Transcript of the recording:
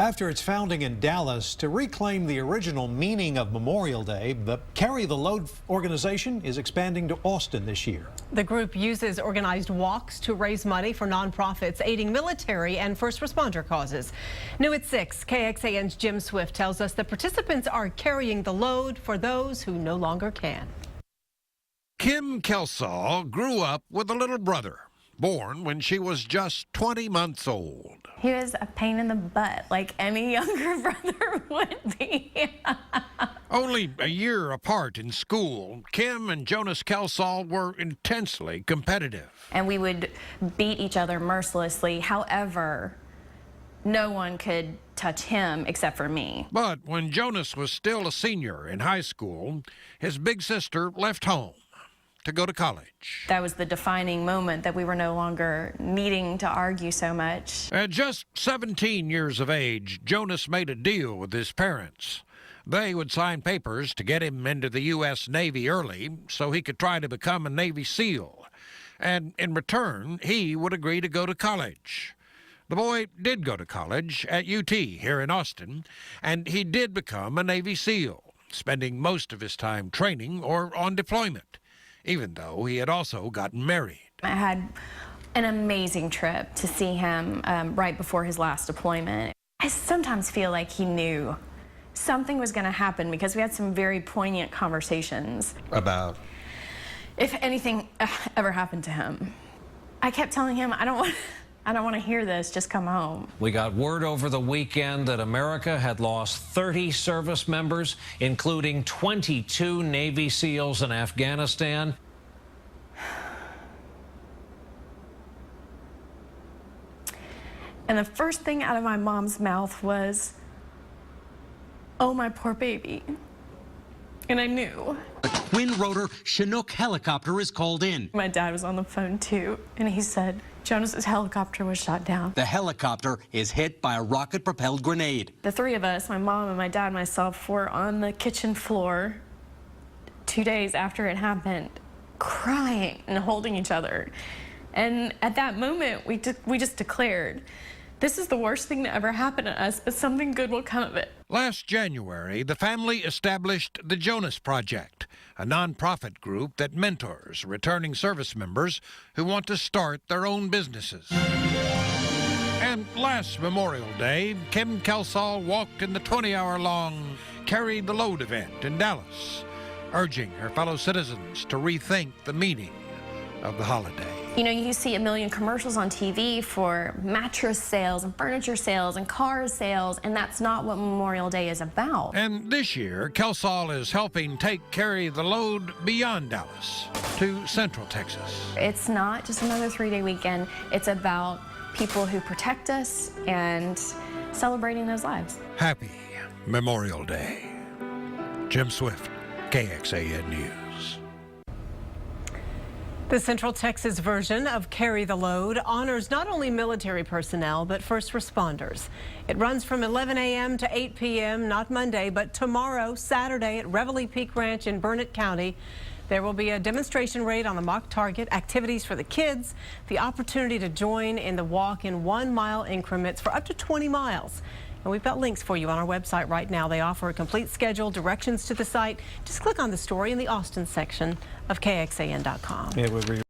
After its founding in Dallas, to reclaim the original meaning of Memorial Day, the Carry the Load organization is expanding to Austin this year. The group uses organized walks to raise money for nonprofits aiding military and first responder causes. New at 6, KXAN's Jim Swift tells us the participants are carrying the load for those who no longer can. Kim Kelsall grew up with a little brother, born when she was just 20 months old. He was a pain in the butt, like any younger brother would be. Only a year apart in school, Kim and Jonas Kelsall were intensely competitive. And we would beat each other mercilessly. However, no one could touch him except for me. But when Jonas was still a senior in high school, his big sister left home to go to college. That was the defining moment that we were no longer needing to argue so much. At just 17 years of age, Jonas made a deal with his parents. They would sign papers to get him into the U.S. Navy early so he could try to become a Navy SEAL. And in return, he would agree to go to college. The boy did go to college at UT here in Austin, and he did become a Navy SEAL, spending most of his time training or on deployment, even though he had also gotten married. I had an amazing trip to see him right before his last deployment. I sometimes feel like he knew something was going to happen because we had some very poignant conversations. About? If anything ever happened to him. I kept telling him, I don't want to hear this, just come home. We got word over the weekend that America had lost 30 service members, including 22 Navy SEALs in Afghanistan. And the first thing out of my mom's mouth was, "Oh, my poor baby." And I knew. A twin-rotor Chinook helicopter is called in. My dad was on the phone too, and he said Jonas's helicopter was shot down. The helicopter is hit by a rocket-propelled grenade. The three of us, my mom and my dad and myself, were on the kitchen floor 2 days after it happened, crying and holding each other. And at that moment, we just declared, this is the worst thing to ever happen to us, but something good will come of it. Last January, the family established the Jonas Project, a nonprofit group that mentors returning service members who want to start their own businesses. And last Memorial Day, Kim Kelsall walked in the 20-hour-long Carry the Load event in Dallas, urging her fellow citizens to rethink the meaning of the holiday. You know, you see a million commercials on TV for mattress sales and furniture sales and car sales, and that's not what Memorial Day is about. And this year, Kelsall is helping take Carry the Load beyond Dallas to Central Texas. It's not just another 3-day weekend. It's about people who protect us and celebrating those lives. Happy Memorial Day. Jim Swift, KXAN News. The Central Texas version of Carry the Load honors not only military personnel, but first responders. It runs from 11 a.m. to 8 p.m., not Monday, but tomorrow, Saturday, at Reveille Peak Ranch in Burnett County. There will be a demonstration raid on the mock target, activities for the kids, the opportunity to join in the walk in 1-mile increments for up to 20 miles. And we've got links for you on our website right now. They offer a complete schedule, directions to the site. Just click on the story in the Austin section of KXAN.com.